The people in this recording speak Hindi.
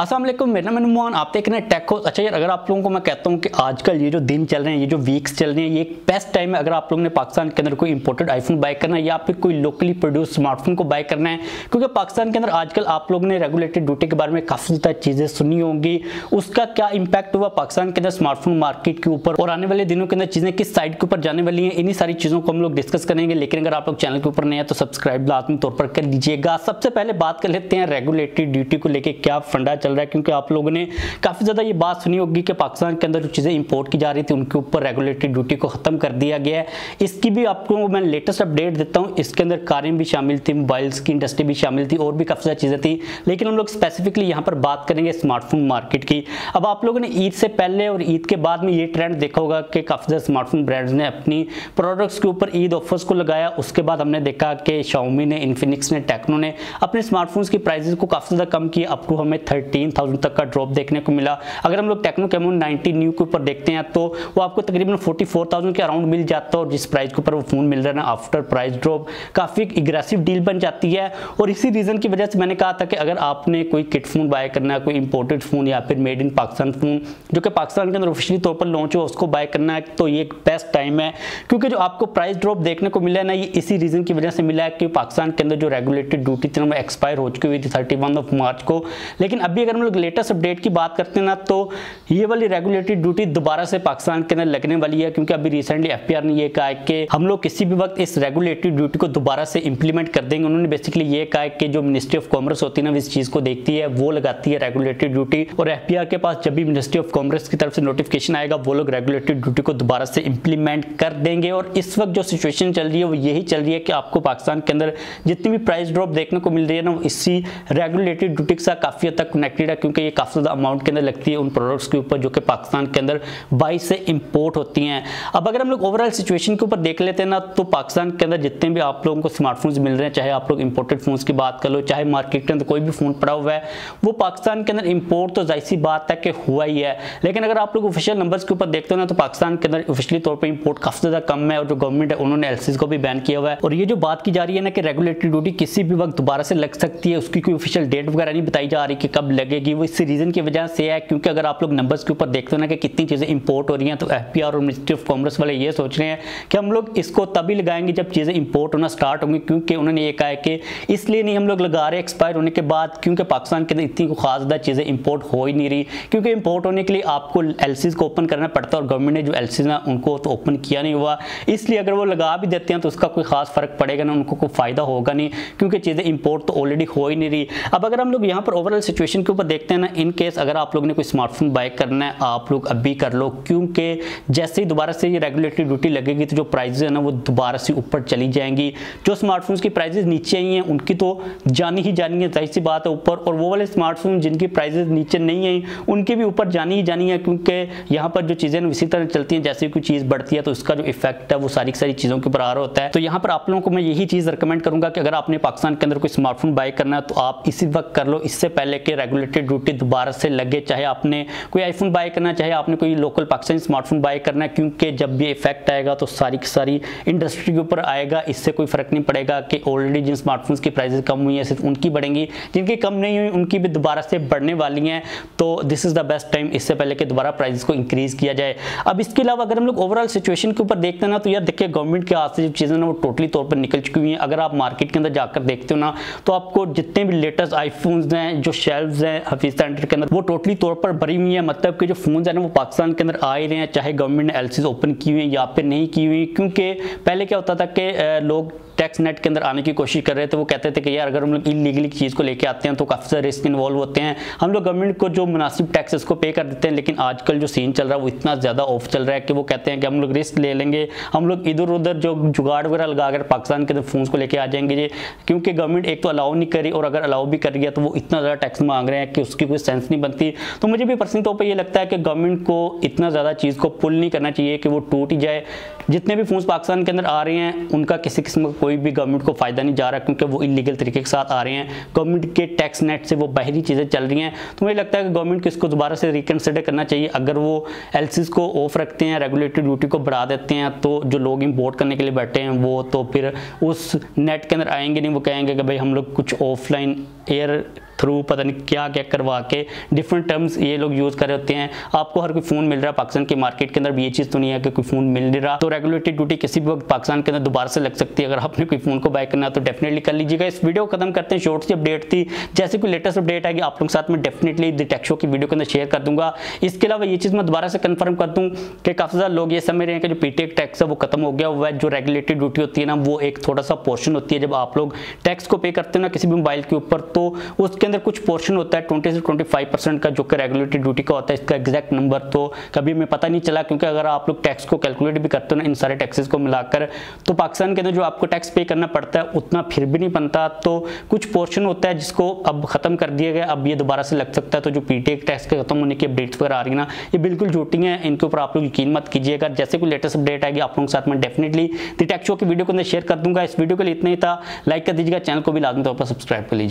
अस्सलाम वालेकुम, मेरा नाम मोहन, आप देख रहे हैं टेक होस्ट। अच्छा यार, अगर आप लोगों को मैं कहता हूं कि आजकल ये जो दिन चल रहे हैं, ये जो वीक्स चल रहे हैं, ये एक बेस्ट टाइम है अगर आप लोगों ने पाकिस्तान के अंदर कोई इंपोर्टेड आईफोन बाय करना है या फिर कोई लोकली प्रोड्यूस स्मार्टफोन को बाय करना है। क्योंकि पाकिस्तान के अंदर आजकल आप लोगों ने रेगुलेटेड ड्यूटी के बारे में काफी ज़्यादा चीज़ें सुनी होंगी, उसका क्या इंपैक्ट हुआ पाकिस्तान के अंदर स्मार्टफोन मार्केट के ऊपर और आने वाले दिनों के अंदर चीज़ें किस साइड के ऊपर जाने वाली हैं, इन्हीं सारी चीज़ों को हम लोग डिस्कस करेंगे। लेकिन अगर आप लोग चैनल के ऊपर नए हैं तो सब्सक्राइब लाजमी तौर पर कर लीजिएगा। सबसे पहले बात कर लेते हैं रेगुलेटरी ड्यूटी को लेकर क्या फंडा चल रहा है, क्योंकि आप लोगों ने काफी ज्यादा ये बात सुनी होगी कि पाकिस्तान के अंदर जो चीजें इंपोर्ट की जा रही थी उनके ऊपर रेगुलेटरी ड्यूटी को खत्म कर दिया गया है। इसकी भी आपको मैं लेटेस्ट अपडेट देता हूं। इसके अंदर कारें भी शामिल थी, मोबाइल्स की इंडस्ट्री भी शामिल थी और भी काफी सारी चीजें थी, लेकिन हम लोग स्पेसिफिकली यहाँ पर बात करेंगे स्मार्टफोन मार्केट की। अब आप लोगों ने ईद से पहले और ईद के बाद में ये ट्रेंड देखा होगा कि काफी ज्यादा स्मार्टफोन ब्रांड्स ने अपनी प्रोडक्ट्स के ऊपर ईद ऑफर्स को लगाया। उसके बाद हमने देखा कि शाओमी ने, इन्फिनिक्स ने, टेक्नो ने अपने स्मार्टफोन्स की प्राइसेस को काफी ज्यादा कम किया। अप टू हमें 13,000 तक का ड्रॉप देखने को मिला। अगर हम लोग टेक्नो कैमोन 90 न्यू के ऊपर देखते हैं तो वो आपको तकरीबन 44,000 के अराउंड मिल जाता है, और जिस प्राइस के ऊपर वो फोन मिल रहा है ना, आफ्टर प्राइस ड्रॉप काफी एग्रेसिव डील बन जाती है। और इसी रीजन की वजह से मैंने कहा था कि अगर आपने कोई किट फोन बाय करना है, कोई इंपोर्टेड फोन या फिर मेड इन पाकिस्तान फोन जो कि पाकिस्तान के अंदर ऑफिशियली तौर पर लॉन्च हो, उसको बाय करना है तो ये एक बेस्ट टाइम है। क्योंकि जो आपको प्राइस ड्रॉप देखने को मिला है ना, ये इसी रीजन की वजह से मिला है कि पाकिस्तान के अंदर जो रेगुलेटेड ड्यूटी थी ना, एक्सपायर हो चुकी हुई थी 31 मार्च को। लेकिन अभी अगर हम लोग लेटेस्ट अपडेट की बात करते हैं ना, तो ये वाली रेगुलेटेड ड्यूटी दोबारा से पाकिस्तान के अंदर लगने वाली है। क्योंकि अभी रिसेंटली एफपीआर ने ये कहा है कि हम लोग किसी भी वक्त इस रेगुलेटेड ड्यूटी को दोबारा से इंप्लीमेंट कर देंगे। उन्होंने बेसिकली ये कहा है कि जो मिनिस्ट्री ऑफ कॉमर्स होती है ना, इस चीज को देखती है, वो लगाती है रेगुलेटेड ड्यूटी, और एफपीआर के पास जब भी मिनिस्ट्री ऑफ कॉमर्स की तरफ से नोटिफिकेशन आएगा, वो लोग रेगुलेटेड ड्यूटी को दोबारा से इंप्लीमेंट कर देंगे। और इस वक्त जो सिचुएशन चल रही है वो यही चल रही है कि आपको पाकिस्तान के अंदर जितनी भी प्राइस ड्रॉप देखने को मिल रही है ना, इसी रेगुलेटेड ड्यूटी के साथ काफी हद तक कनेक्टेड है। क्योंकि ये काफी ज्यादा अमाउंट के अंदर लगती है उन प्रोडक्ट्स के ऊपर जो कि पाकिस्तान के अंदर बाई से इंपोर्ट होती हैं। अब अगर हम लोग ओवरऑल सिचुएशन के ऊपर देख लेते हैं ना, तो पाकिस्तान के अंदर जितने भी आप लोगों को स्मार्टफोन्स मिल रहे हैं, चाहे आप लोग इंपोर्टेड फोन्स की बात कर लो, चाहे मार्केट के अंदर कोई भी फोन पड़ा हुआ है, वो पाकिस्तान के अंदर इंपोर्ट तो जाहिर सी बात है कि हुआ ही है। लेकिन अगर आप लोग ऑफिशियल नंबर्स के ऊपर देखते हो ना, तो पाकिस्तान के अंदर ऑफिशियली तौर पर इंपोर्ट काफी ज्यादा कम है, और जो गवर्नमेंट है उन्होंने एलसीज को भी बैन किया हुआ है। और ये जो बात की जा रही है ना कि रेगुलेटरी ड्यूटी किसी भी वक्त दोबारा से लग सकती है, उसकी कोई ऑफिशियल डेट वगैरह नहीं बताई जा रही कि कब लगेगी। वो इस रीजन की वजह से है क्योंकि अगर आप लोग नंबर्स के ऊपर देखते हो ना कि कितनी चीजें इंपोर्ट हो रही हैं, तो एफपीआर और मिनिस्ट्री ऑफ कॉमर्स वाले ये सोच रहे हैं कि हम लोग इसको तभी लगाएंगे जब चीजें इंपोर्ट होना स्टार्ट होंगी। क्योंकि उन्होंने ये कहा है कि इसलिए नहीं हम लोग लगा रहे एक्सपायर होने के बाद, क्योंकि पाकिस्तान के अंदर इतनी खास ज्यादा चीजें इंपोर्ट हो ही नहीं रही। क्योंकि इंपोर्ट होने के लिए आपको एलसीज को ओपन करना पड़ता है, और गवर्नमेंट ने जो एलसीज ना उनको तो ओपन किया नहीं हुआ। इसलिए अगर वो लगा भी देते हैं तो उसका कोई खास फर्क पड़ेगा ना, उनको कोई फायदा होगा नहीं, क्योंकि चीजें इंपोर्ट तो ऑलरेडी हो ही नहीं रही। अब अगर हम लोग यहाँ पर ओवरऑल सिचुएशन के ऊपर देखते हैं ना, इन केस अगर आप लोग ने कोई स्मार्टफोन बाय करना है, आप लोग अभी कर लो, क्योंकि जैसे ही दोबारा से ये रेगुलेटरी ड्यूटी लगेगी तो जो प्राइसेस है ना वो दोबारा से ऊपर चली जाएंगी। जो स्मार्टफोन्स की प्राइसेस नीचे आई हैं उनकी तो जानी ही जानी है, जाहिर सी बात है ऊपर, और वो वाले स्मार्टफोन जिनकी प्राइसेस नीचे नहीं आई उनकी भी ऊपर जानी ही जानी है। क्योंकि यहाँ पर जो चीजें इसी तरह चलती हैं, जैसे कोई चीज बढ़ती है तो उसका जो इफेक्ट है वो सारी चीजों के ऊपर आ रहा होता है। तो यहाँ पर आप लोगों को मैं यही चीज रिकमेंड करूंगा कि अगर आपने पाकिस्तान के अंदर कोई स्मार्टफोन बाय करना है तो आप इसी वक्त कर लो, इससे पहले कि रेगुलेटेड ड्यूटी दोबारा से लगे। चाहे आपने कोई आईफोन बाय करना है, चाहे आपने कोई लोकल पाकिस्तानी स्मार्टफोन बाय करना है, क्योंकि जब भी इफेक्ट आएगा तो सारी की सारी इंडस्ट्री के ऊपर आएगा। इससे कोई फर्क नहीं पड़ेगा कि ऑलरेडी जिन स्मार्टफोन्स की प्राइसेस कम हुई है सिर्फ उनकी बढ़ेंगी, जिनकी कम नहीं हुई उनकी भी दोबारा से बढ़ने वाली हैं। तो this is the best time, इससे पहले कि दोबारा प्राइसेस को इंक्रीज किया जाए। अब इसके अलावा अगर हम लोग ओवरऑल सिचुएशन के ऊपर देखते हैं ना, तो यार देखिए गवर्नमेंट के हाथ से जो चीजें ना वो टोटली तौर पर निकल चुकी हुई हैं। अगर आप मार्केट के अंदर जाकर देखते हो ना, तो आपको जितने भी लेटेस्ट आईफोन्स हैं, जो शेल्व्स हैं हफीज सेंटर के अंदर, वो टोटली तौर पर भरी हुई है। मतलब कि जो फोन है ना वो पाकिस्तान के अंदर आ ही रहे हैं, चाहे गवर्नमेंट ने एलसीज ओपन की हुई है या फिर नहीं की हुई। क्योंकि पहले क्या होता था कि लोग टैक्स नेट के अंदर आने की कोशिश कर रहे थे, वो कहते थे कि यार अगर हम लोग इलीगली चीज़ को लेके आते हैं तो काफ़ी सारे रिस्क इन्वॉल्व होते हैं, हम लोग गवर्नमेंट को जो मुनासिब टैक्स इसको पे कर देते हैं। लेकिन आजकल जो सीन चल रहा है वो इतना ज़्यादा ऑफ चल रहा है कि वो कहते हैं कि हम लोग रिस्क ले लेंगे, हम लोग इधर उधर जो जुगाड़ वगैरह लगा कर पाकिस्तान के अंदर फोन को लेके आ जाएंगे जी। क्योंकि गवर्नमेंट एक तो अलाउ नहीं करी, और अगर अलाउ भी कर रही है तो वो इतना ज़्यादा टैक्स मांग रहे हैं कि उसकी कोई सेंस नहीं बनती। तो मुझे भी पर्सनल तौर पर ये लगता है कि गवर्नमेंट को इतना ज़्यादा चीज़ को पुल नहीं करना चाहिए कि वो टूट ही जाए। जितने भी फोन पाकिस्तान के अंदर आ रहे हैं उनका किसी किस्म का कोई भी गवर्नमेंट को फायदा नहीं जा रहा, क्योंकि वो इलीगल तरीके के साथ आ रहे हैं, गवर्नमेंट के टैक्स नेट से वो बाहरी चीज़ें चल रही हैं। तो मुझे लगता है कि गवर्नमेंट को इसको दोबारा से रिकन्सिडर करना चाहिए। अगर वो एलसीज को ऑफ रखते हैं, रेगुलेटरी ड्यूटी को बढ़ा देते हैं, तो जो लोग इंपोर्ट करने के लिए बैठे हैं वो तो फिर उस नेट के अंदर आएंगे नहीं, वो कहेंगे कि भाई हम लोग कुछ ऑफलाइन एयर थ्रू पता नहीं क्या क्या करवा के डिफरेंट टर्म्स ये लोग यूज कर रहे होते हैं। आपको हर कोई फोन मिल रहा है पाकिस्तान के मार्केट के अंदर भी, ये चीज तो नहीं है कि कोई फोन मिल नहीं रहा। तो रेगुलेटरी ड्यूटी किसी भी वक्त पाकिस्तान के अंदर दोबारा से लग सकती है। अगर आपने कोई फोन को बाय करना है तो डेफिनेटली कर लीजिएगा। इस वीडियो को खत्म करते हैं, शॉर्ट सी अपडेट थी, जैसे कोई लेटेस्ट अपडेट आएगी आप लोगों के साथ में डेफिनेटली द टेक शो की वीडियो के अंदर शेयर कर दूंगा। इसके अलावा ये चीज मैं दोबारा से कंफर्म कर दूं कि काफी ज्यादा लोग ये समझ रहे हैं कि जो पीटीएक टैक्स है वो खत्म हो गया हुआ है। जो रेगुलेटरी ड्यूटी होती है ना, वो एक थोड़ा सा पोर्शन होती है। जब आप लोग टैक्स को पे करते हो ना किसी भी मोबाइल के ऊपर, तो उसके अंदर कुछ पोर्शन होता है 20 से 25% का, जो कि रेगुलेटरी ड्यूटी का होता है। इसका एग्जैक्ट नंबर तो कभी हमें पता नहीं चला, क्योंकि अगर आप लोग टैक्स को कैलकुलेट भी करते हो ना इन सारे टैक्सेस को मिलाकर, तो पाकिस्तान के अंदर जो आपको टैक्स पे करना पड़ता है उतना फिर भी नहीं बनता। तो कुछ पोर्शन होता है जिसको अब खत्म कर दिया गया, अब ये दोबारा से लग सकता है। तो जो पीटीएक टैक्स के खत्म होने की अपडेट्स वगैरह आ रही है ना, ये बिल्कुल झूठी है, इनके ऊपर आप लोग यकीन मत कीजिएगा। जैसे कोई लेटेस्ट अपडेट आएगी आप लोगों के साथ में डेफिनेटली द टेक शो की वीडियो को अंदर शेयर कर दूंगा। इस वीडियो के लिए इतना ही था, लाइक कर दीजिएगा, चैनल को भी लाजमी तौर पर सब्सक्राइब कर लीजिए।